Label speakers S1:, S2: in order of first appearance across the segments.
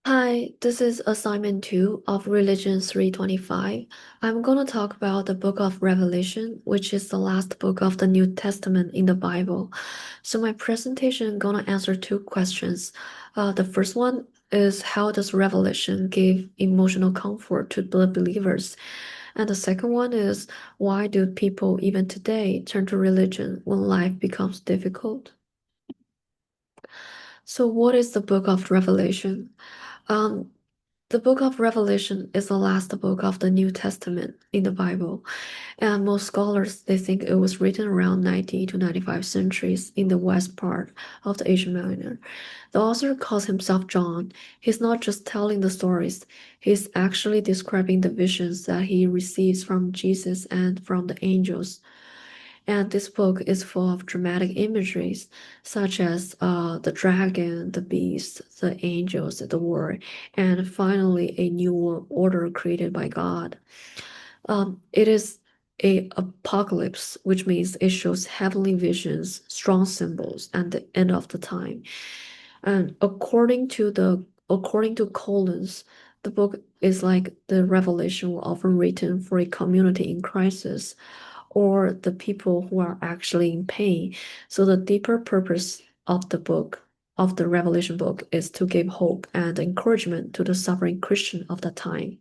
S1: Hi, this is assignment 2 of Religion 325. I'm going to talk about the book of Revelation, which is the last book of the New Testament in the Bible. So my presentation going to answer two questions. The first one is how does Revelation give emotional comfort to the believers? And the second one is why do people even today turn to religion when life becomes difficult? So what is the book of Revelation? Um, The book of Revelation is the last book of the New Testament in the Bible, and most scholars they think it was written around 90 to 95 centuries in the west part of the Asia Minor. The author calls himself John. He's not just telling the stories, he's actually describing the visions that he receives from Jesus and from the angels. And this book is full of dramatic imageries, such as the dragon, the beast, the angels, the world, and finally a new world order created by God. It is a apocalypse, which means it shows heavenly visions, strong symbols, and the end of the time. And according to Collins, the book is like the revelation were often written for a community in crisis or the people who are actually in pain. So the deeper purpose of the book, of the Revelation book, is to give hope and encouragement to the suffering Christian of the time.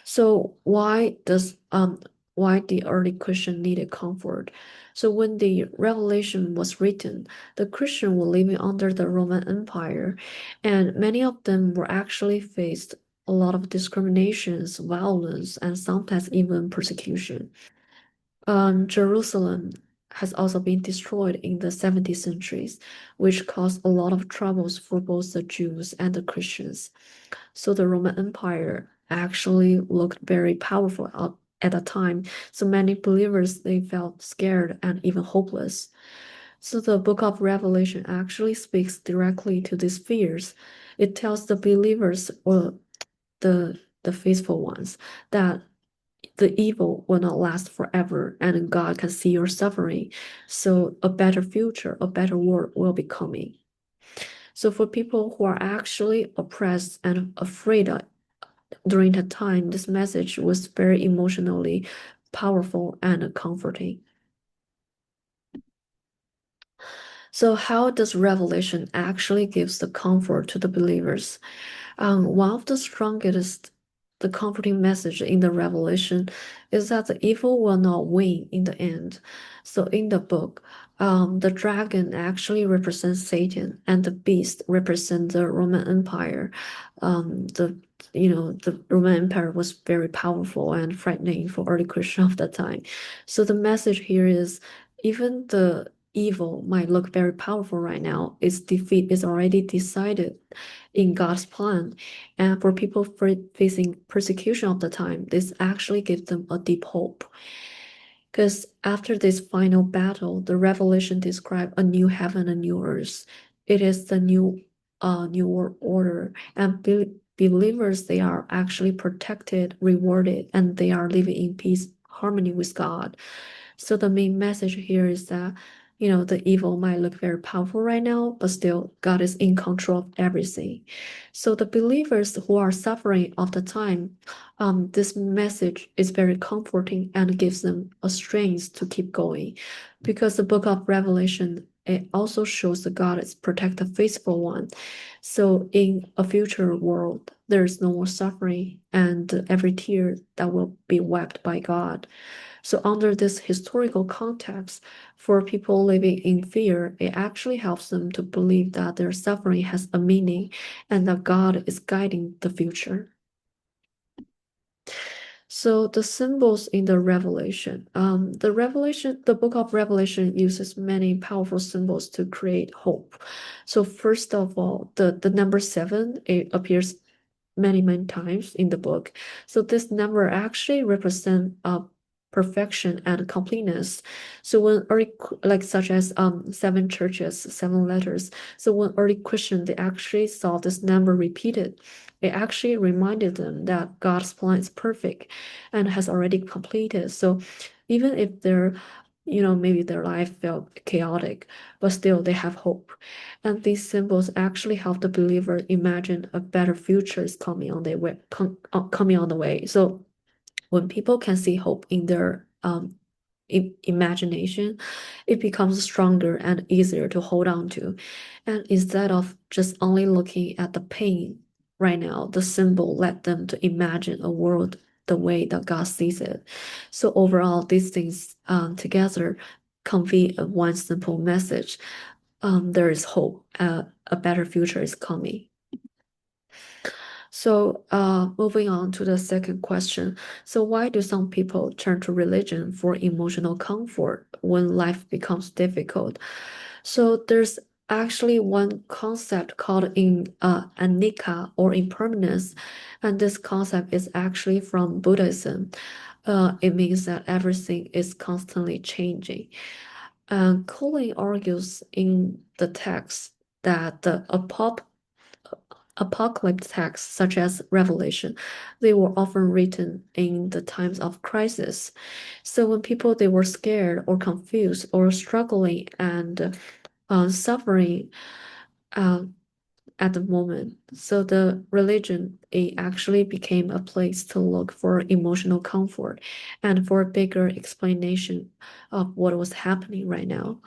S1: So why the early Christian needed comfort? So when the Revelation was written, the Christians were living under the Roman Empire, and many of them were actually faced a lot of discriminations, violence, and sometimes even persecution. Jerusalem has also been destroyed in the 70th centuries, which caused a lot of troubles for both the Jews and the Christians. So the Roman Empire actually looked very powerful at the time. So many believers they felt scared and even hopeless. So the book of Revelation actually speaks directly to these fears. It tells the believers or the faithful ones that the evil will not last forever and God can see your suffering. So a better future, a better world will be coming. So for people who are actually oppressed and afraid during that time, this message was very emotionally powerful and comforting. So how does Revelation actually gives the comfort to the believers? One of the strongest, the comforting message in the Revelation is that the evil will not win in the end. So in the book, the dragon actually represents Satan, and the beast represents the Roman Empire. The the Roman Empire was very powerful and frightening for early Christians of that time. So the message here is even the evil might look very powerful right now, its defeat is already decided in God's plan. And for people facing persecution of the time, this actually gives them a deep hope. Because after this final battle, the Revelation describes a new heaven and new earth. It is the new world order, and believers they are actually protected, rewarded, and they are living in peace, harmony with God. So the main message here is that, the evil might look very powerful right now, but still God is in control of everything. So the believers who are suffering of the time, this message is very comforting and gives them a strength to keep going. Because the book of Revelation, it also shows that God is protect the faithful one. So in a future world, there is no more suffering and every tear that will be wiped by God. So under this historical context, for people living in fear, it actually helps them to believe that their suffering has a meaning and that God is guiding the future. So the symbols in the the book of Revelation uses many powerful symbols to create hope. So first of all, the number seven, it appears many times in the book. So this number actually represent perfection and completeness. So when early like such as seven churches, seven letters. So when early Christian they actually saw this number repeated, it actually reminded them that God's plan is perfect and has already completed. So even if maybe their life felt chaotic, but still they have hope. And these symbols actually help the believer imagine a better future is coming on their way, coming on the way. So when people can see hope in their imagination, it becomes stronger and easier to hold on to. And instead of just only looking at the pain right now, the symbol led them to imagine a world the way that God sees it. So overall, these things together convey one simple message. There is hope. A better future is coming. So, moving on to the second question. So, why do some people turn to religion for emotional comfort when life becomes difficult? So, there's actually one concept called anicca or impermanence, and this concept is actually from Buddhism. It means that everything is constantly changing. Colin argues in the text that the apocalypse texts such as Revelation, they were often written in the times of crisis. So when people they were scared or confused or struggling and suffering uh, at the moment, so the religion it actually became a place to look for emotional comfort and for a bigger explanation of what was happening right now.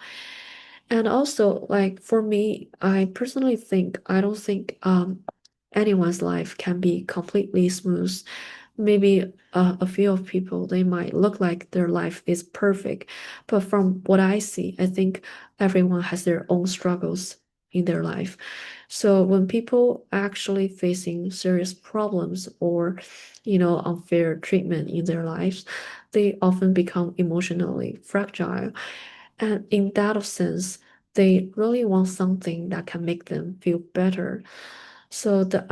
S1: And also, like for me, I personally think I don't think anyone's life can be completely smooth. Maybe a few of people they might look like their life is perfect, but from what I see, I think everyone has their own struggles in their life. So when people actually facing serious problems or, unfair treatment in their lives, they often become emotionally fragile. And in that sense, they really want something that can make them feel better. So the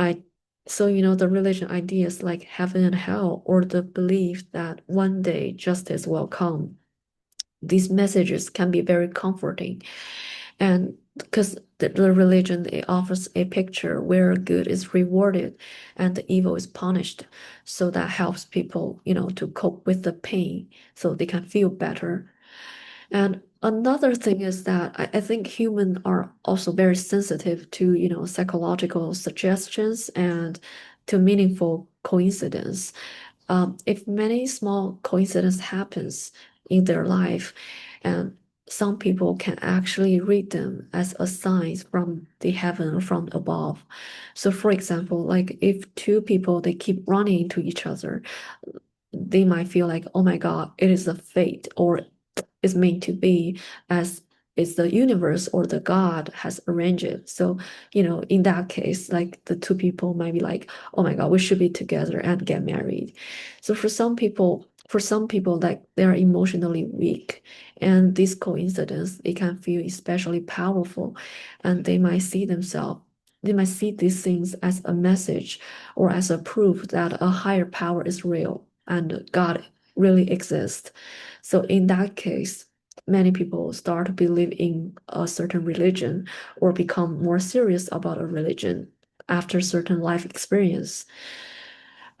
S1: religion ideas like heaven and hell or the belief that one day justice will come, these messages can be very comforting. And because the religion it offers a picture where good is rewarded and the evil is punished. So that helps people, to cope with the pain so they can feel better. And another thing is that I think humans are also very sensitive to, psychological suggestions and to meaningful coincidence. If many small coincidence happens in their life, and some people can actually read them as a sign from the heaven or from above. So for example, like if two people they keep running into each other, they might feel like, oh my God, it is a fate or is meant to be as is the universe or the God has arranged it. So, in that case, like the two people might be like, oh my God, we should be together and get married. So for some people, like they're emotionally weak, and this coincidence, they can feel especially powerful, and they might see these things as a message or as a proof that a higher power is real and God really exists. So in that case, many people start to believe in a certain religion or become more serious about a religion after certain life experience.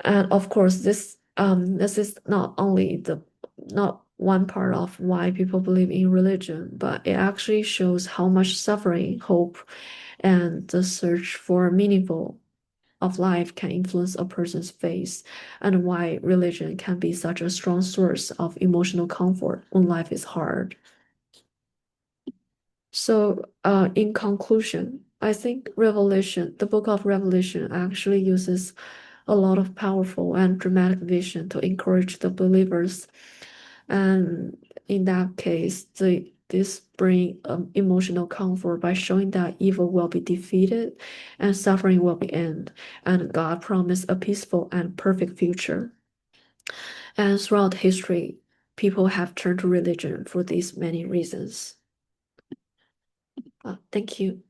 S1: And of course, this is not one part of why people believe in religion, but it actually shows how much suffering, hope, and the search for meaningful of life can influence a person's faith, and why religion can be such a strong source of emotional comfort when life is hard. So, in conclusion, I think the book of Revelation actually uses a lot of powerful and dramatic vision to encourage the believers. And in that case, this bring emotional comfort by showing that evil will be defeated and suffering will be end, and God promised a peaceful and perfect future. And throughout history, people have turned to religion for these many reasons. Thank you.